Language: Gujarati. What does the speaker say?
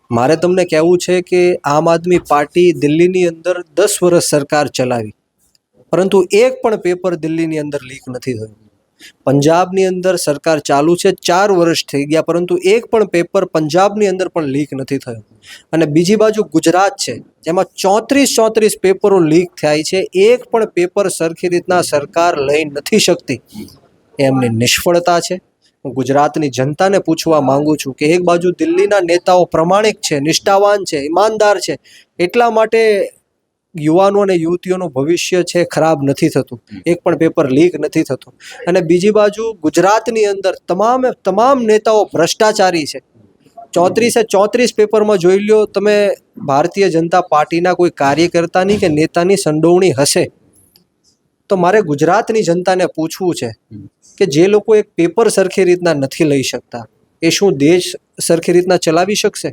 મારે તમને કહેવું છે કે આમ આદમી પાર્ટી દિલ્હીની અંદર 10 વર્ષ સરકાર ચલાવી, પરંતુ એક પણ પેપર દિલ્હીની અંદર લીક નથી થયું. પંજાબની અંદર સરકાર ચાલુ છે, 4 વર્ષ થઈ ગયા, પરંતુ એક પણ પેપર પંજાબની અંદર પણ લીક નથી થયું. અને બીજી બાજુ ગુજરાત છે, જેમાં 34 પેપરો લીક થાય છે, એક પણ પેપર સરખી રીતના સરકાર લઈ નથી શકતી. એ એમની નિષ્ફળતા છે. હું ગુજરાતની જનતાને પૂછવા માંગુ છું કે એક બાજુ દિલ્હીના નેતાઓ પ્રમાણિક છે, નિષ્ઠાવાન છે, ઈમાનદાર છે, એટલા માટે યુવાનો અને યુવતીઓનું ભવિષ્ય છે ખરાબ નથી થતું, એક પણ પેપર લીક નથી થતું. અને બીજી બાજુ ગુજરાતની અંદર તમામ નેતાઓ ભ્રષ્ટાચારી છે. 34 પેપરમાં જોઈ લો તમે, ભારતીય જનતા પાર્ટીના કોઈ કાર્યકર્તાની કે નેતાની સંડોવણી હશે. તો મારે ગુજરાતની જનતાને પૂછવું છે કે જે લોકો એક પેપર સરખી રીતના નથી લઈ શકતા, એ શું દેશ સરખી રીતના ચલાવી શકશે?